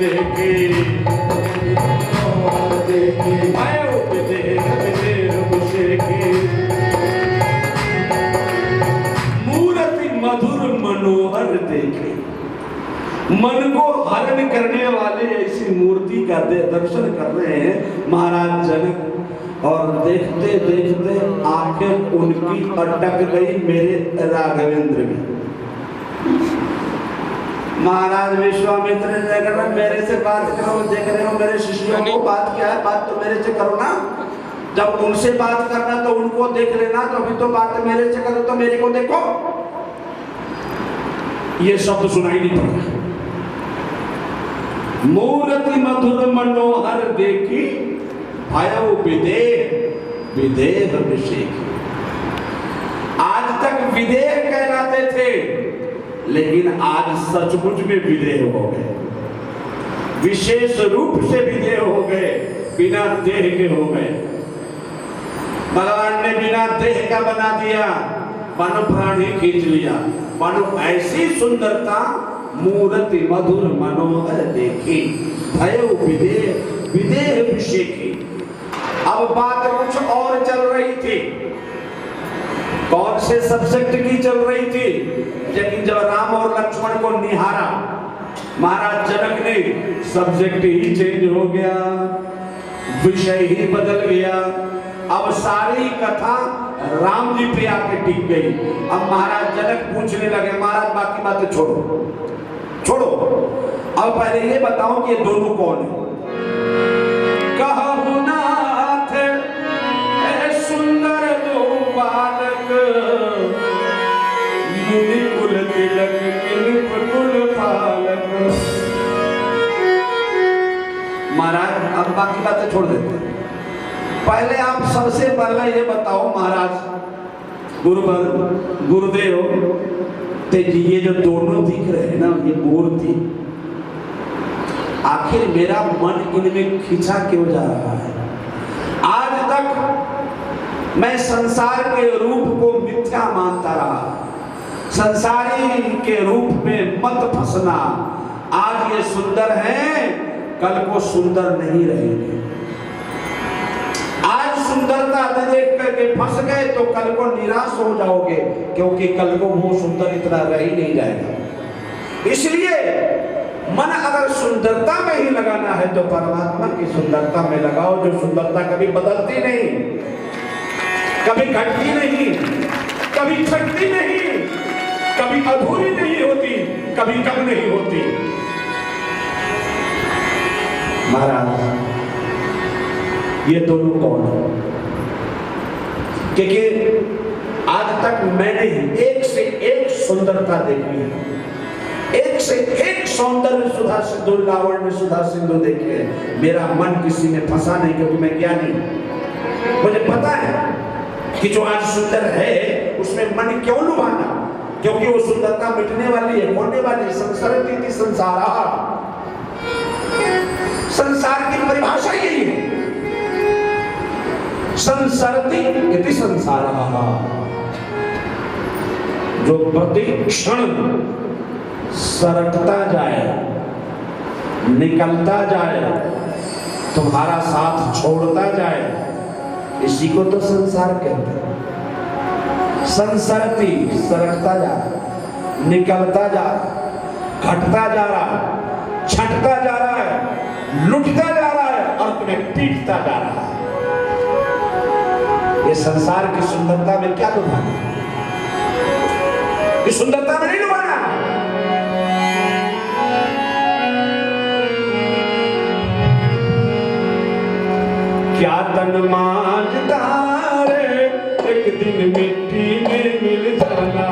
देखे भय विदेह विदेह मुझे मूर्ति मधुर मनोहर देखे। मन को हरण करने वाले ऐसी मूर्ति का दर्शन कर रहे हैं महाराज जनक, और देखते देखते आंखें उनकी अटक गई मेरे राघवेंद्र में। महाराज विश्वामित्र ने कहा मेरे से बात करो, देख रहे हो मेरे शिष्यों को बात क्या है, बात तो मेरे से करो ना। जब उनसे बात करना तो उनको देख लेना, तो अभी तो बात मेरे से करो तो मेरे को देखो। ये शब्द सुनाई नहीं पड़ा। मूर्ति मधुर मनोहर देखी भयउ विदेह विदेह विषेक। आज तक विदेह कहलाते थे, लेकिन आज सचमुच में विदेह हो गए, विशेष रूप से विदेह हो गए, बिना देह के हो गए। भगवान ने बिना देह का बना दिया, मानो प्राणी खींच लिया, मानो ऐसी सुंदरता मूर्ति मधुर मनोहर देखी भयउ विदेह विदेह विषेकी। अब बात कुछ और चल रही थी। कौन से सब्जेक्ट की चल रही थी? लेकिन जब राम और लक्ष्मण को निहारा, महाराज जनक ने सब्जेक्ट ही चेंज हो गया, विषय ही बदल गया। अब सारी कथा राम जी पे आके टिक गई। अब महाराज जनक पूछने लगे, महाराज बाकी बातें छोड़ो छोड़ो, अब पहले ये बताओ कि ये दोनों कौन है? कहु नाथ सुंदर दो बालक, मुनि कुल तिलक किन कुल पालक। महाराज अब बाकी बातें छोड़ देते हैं। पहले आप सबसे पहले ये बताओ महाराज गुरुवर गुरुदेव, ये जो दोनों दिख रहे हैं ना, ये मूर्ति, आखिर मेरा मन इनमें खिंचा क्यों जा रहा है? आज तक मैं संसार के रूप को मिथ्या मानता रहा, संसारी के रूप में मत फंसना। आज ये सुंदर हैं, कल को सुंदर नहीं रहेंगे। आज सुंदरता देख करके फंस गए तो कल को निराश हो जाओगे, क्योंकि कल को वो सुंदर इतना रह ही नहीं जाएगा। इसलिए मन अगर सुंदरता में ही लगाना है तो परमात्मा की सुंदरता में लगाओ, जो सुंदरता कभी बदलती नहीं, कभी घटती नहीं, कभी छटती नहीं, कभी अधूरी नहीं होती, कभी कम नहीं होती। महाराज ये दोनों कौन है? क्योंकि आज तक मैंने एक से एक सुंदरता देखी है, एक से एक सौंदर्य सुधा सिंधु, लावण्य सुधा सिंधु देखी है। मेरा मन किसी में फंसा नहीं, क्योंकि मैं ज्ञानी, मुझे पता है कि जो आज सुंदर है उसमें मन क्यों लुभाना, क्योंकि वो सुंदरता मिटने वाली है, होने वाली है। संसरति थी संसारा, संसार की परिभाषा यही है, संसरति इति संसारः। जो प्रति क्षण सरकता जाए, निकलता जाए, तुम्हारा साथ छोड़ता जाए, इसी को तो संसार कहते हैं। संसरति सरकता जा रहा, निकलता जा रहा, घटता जा रहा, छटता जा रहा है, लुटता जा रहा है और तुम्हें पीटता जा रहा है। ये संसार की सुंदरता में क्या लुभाना? इस सुंदरता में नहीं लुभाना। क्या तन मांझता रे, एक दिन मिट्टी में मिल जाना।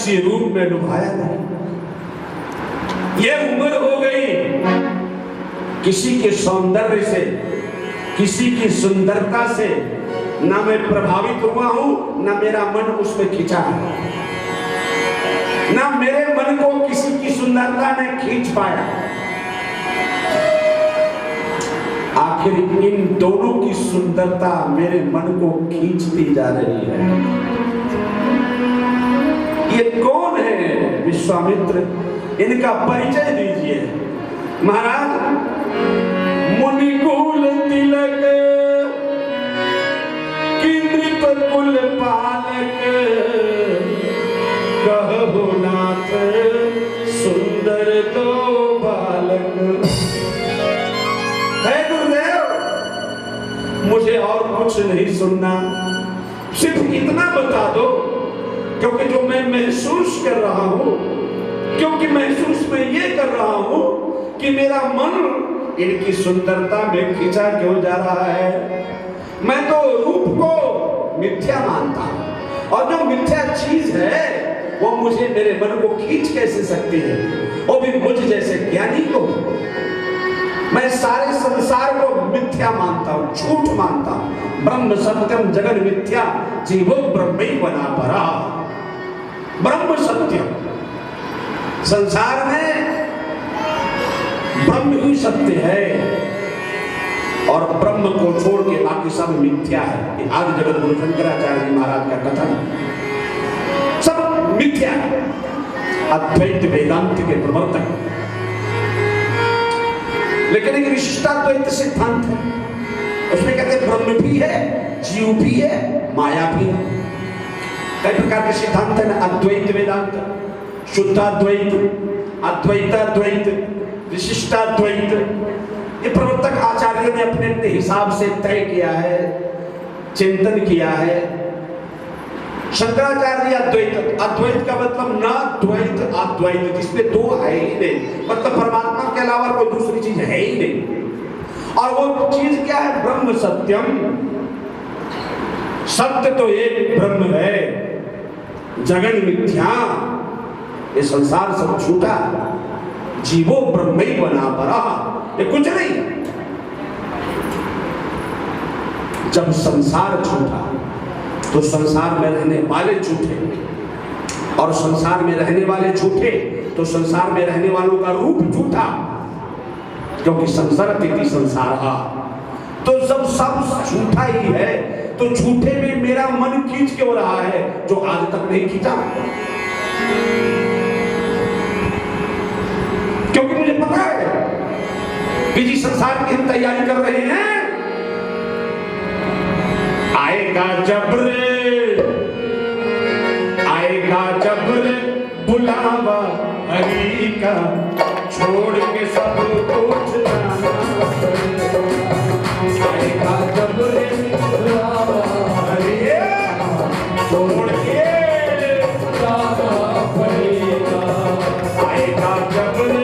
किसी रूप में लुभाया नहीं। ये उम्र हो गई, किसी के सौंदर्य से, किसी की सुंदरता से ना मैं प्रभावित हुआ हूं, ना मेरा मन उसमें खिंचा है, ना मेरे मन को किसी की सुंदरता ने खींच पाया। आखिर इन दोनों की सुंदरता मेरे मन को खींचती जा रही है। ये कौन है विश्वामित्र? इनका परिचय दीजिए। महाराज, मुनिकुल तिलक की नृपकुल पालक, कहो नाथ सुंदर दो बालक। है गुरुदेव, मुझे और कुछ नहीं सुनना, सिर्फ इतना बता दो, क्योंकि जो मैं महसूस कर रहा हूं, क्योंकि महसूस मैं ये कर रहा हूं कि मेरा मन इनकी सुंदरता में खिंचा क्यों जा रहा है। मैं तो रूप को मिथ्या मानता हूं, और जो मिथ्या चीज है वो मुझे मेरे मन को खींच कैसे सकती है, वो भी मुझ जैसे ज्ञानी को। मैं सारे संसार को मिथ्या मानता हूं, झूठ मानता हूं। ब्रह्म सत्यम जगन मिथ्या, जीवो ब्रह्म बना परा। ब्रह्म सत्यम, संसार में ब्रह्म ही सत्य है, और ब्रह्म को छोड़ के बाकी सब मिथ्या है। आदि जगत गुरु शंकराचार्य जी महाराज का कथन, सब मिथ्या है। अद्वैत वेदांत के प्रवर्तक, लेकिन एक विशिष्टाद्वैत सिद्धांत है, उसमें कहते हैं ब्रह्म भी है, जीव भी है, माया भी है। कई प्रकार के सिद्धांत है ना, अद्वैत वेदांत, शुद्धाद्वैत, अद्वैताद्वैत, विशिष्टाद्वैत। ये प्रवर्तक आचार्यों ने अपने अपने हिसाब से तय किया है, चिंतन किया है। शंकराचार्य अद्वैत, अद्वैत का मतलब ना द्वैत अद्वैत, जिसमें दो है ही नहीं, मतलब परमात्मा के अलावा कोई दूसरी चीज है ही नहीं। और वो चीज क्या है? ब्रह्म सत्यम। सत्य तो एक ब्रह्म है, जगन मिथ्या, ये संसार सब झूठा, जीवो ब्रह्म ही बना परा, ये कुछ नहीं। जब संसार झूठा तो संसार में रहने वाले झूठे, और संसार में रहने वाले झूठे तो संसार में रहने वालों का रूप झूठा, क्योंकि संसार तिथि संसार। तो जब सब झूठा ही है तो झूठे में मेरा मन खींच क्यों रहा है, जो आज तक नहीं खींचा? क्योंकि मुझे पता है कि जिस संसार की हम तैयारी कर रहे हैं, आएगा जबर बुलावा हरि का, छोड़ के सब कुछ जाना। आएगा जबर बुलावा हरि का, छोड़ के जाना पड़ेगा। आएगा जबर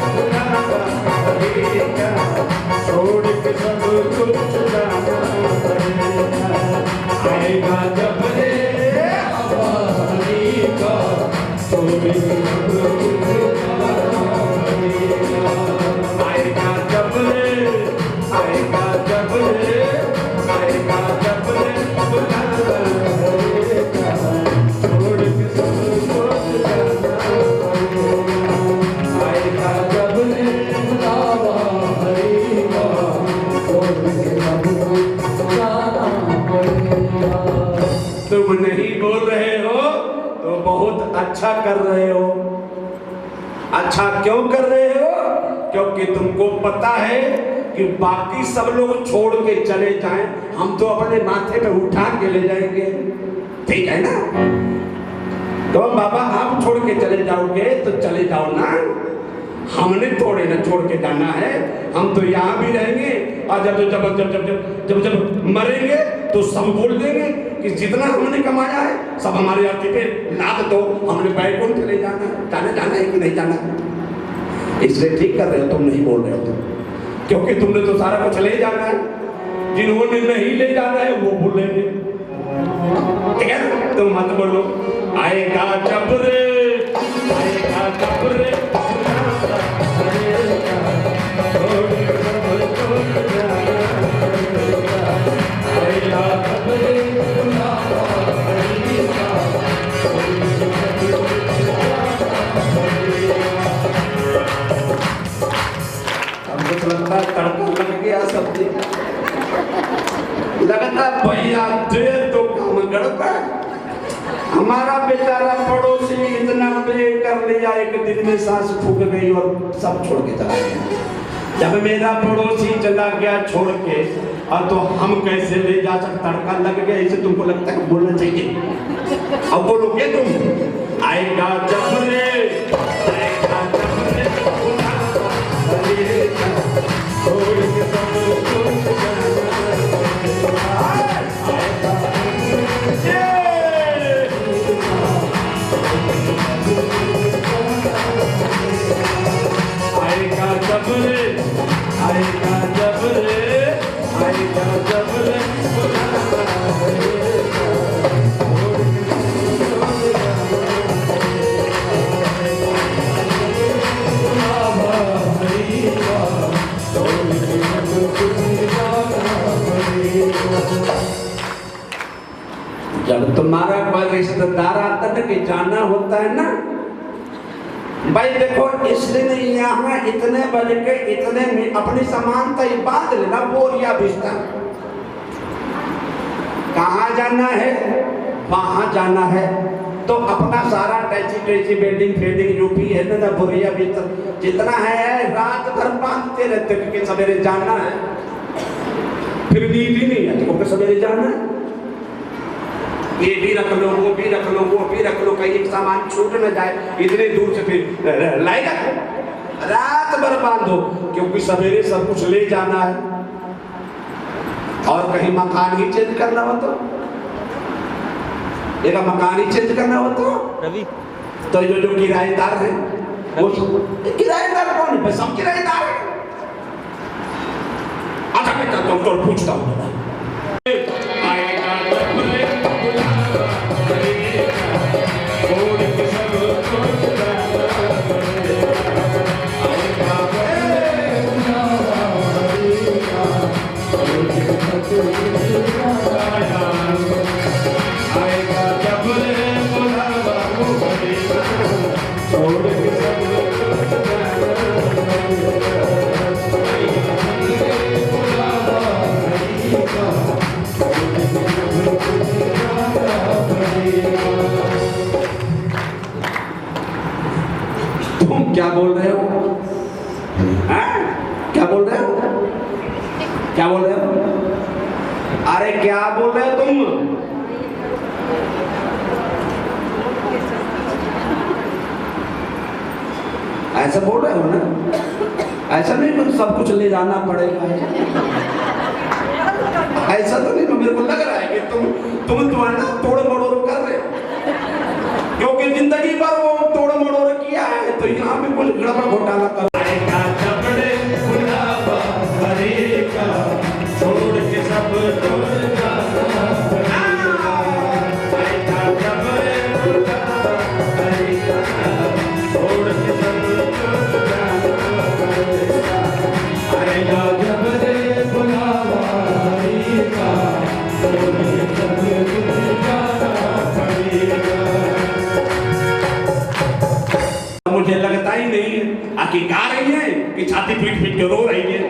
बुलावा हरि का, छोड़ के सब कुछ जाना पड़ेगा। आएगा जब रे हरि का, छोड़ के सब कुछ जाना पड़ेगा। आएगा जब रे, आएगा जब रे, आएगा जब रे बुलावा हरि का, छोड़ के सब कुछ जाना पड़ेगा। आएगा जब रे बुलावा हरि का, छोड़ के सब कुछ जाना पड़ेगा। तुम नहीं बोल रहे हो तो बहुत अच्छा कर रहे हो। अच्छा क्यों कर रहे हो? क्योंकि तुमको पता है कि बाकी सब लोग छोड़ के चले जाएं, हम तो अपने माथे पे उठा के ले जाएंगे। ठीक है ना? तो बाबा आप छोड़ के चले जाओगे तो चले जाओ ना, हमने थोड़े ना छोड़ के जाना है। हम तो यहाँ भी रहेंगे, और जब जब जब जब जब जब जब मरेंगे तो सब बोल देंगे कि जितना हमने कमाया है सब हमारे अर्थी पे लाद दो, हमने बैकुंठ चले जाना है कि नहीं जाना। इसलिए ठीक कर रहे हो, तुम नहीं बोल रहे हो तुम, क्योंकि तुमने तो सारा कुछ ले जाना है। जिन्होंने नहीं ले जाना है वो बोलेंगे। ठीक है, तुम मत बोलो। आएगा जब रे, आएगा जब रे, लगता है तड़का लग गया सब्जी, लगता भैया दे तो काम गड़बड़। हमारा बेचारा पड़ोसी इतना प्रे कर लिया, एक दिन में सांस फूक गई और सब छोड़ के चला गया। जब मेरा पड़ोसी चला गया छोड़ के, तो हम कैसे ले जा सकते? तड़का लग गया, इसे तुमको लगता है बोलना चाहिए। अब बोलोगे तुम, आएगा जब रे, आएगा जब रे, छोड़ के सब कुछ आएगा जब रे, आएगा जब रे, आएगा जब रे, जब तुम्हारा कोई रिश्तेदार आता है कि जाना होता है ना भाई, देखो इस दिन यहाँ इतने बज के इतने में अपनी समानता ही बांध लेना, बोरिया बिस्तर। कहाँ जाना है, वहां जाना है, तो अपना सारा टैची बेल्डिंग फेल्डिंग जो भी है ना, बोरिया बिस्तर जितना है रात भर बांधते रहते, क्योंकि सवेरे जाना है, फिर नींद ही नहीं है तो सवेरे जाना है। ये भी रख लो, वो भी रख लो, वो भी रख लो, कहीं एक सामान छूट न जाए, इतने दूर से फिर लाएगा। रात भर बांधो, क्योंकि सवेरे सब कुछ ले जाना है। और कहीं मकान ही चेंज करना हो तो, एक मकान ही चेंज करना हो तो जो किराएदार है वो किराएदार कौन है? सब किराएदार है। अच्छा बेटा तुमको पूछता हूँ, क्या बोल रहे हो? क्या बोल रहे हो? क्या बोल रहे हो? अरे क्या बोल रहे हो तुम? ऐसा बोल रहे हो ना? ऐसा नहीं तो सब कुछ ले जाना पड़ेगा, ऐसा तो नहीं। मेरे को लग रहा है कि तुम ना तोड़ मड़ोड़ कर रहे हो, क्योंकि जिंदगी भर वो तोड़ मड़ोड़ किया है, तो यहाँ पे कुछ गड़बड़ घोटाला कर। छोड़ के सब मुझे लगता ही नहीं है कि गा रही है कि छाती पीट पीट के रो रही है।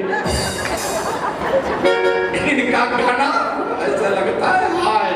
इनका गाना ऐसा लगता है हाय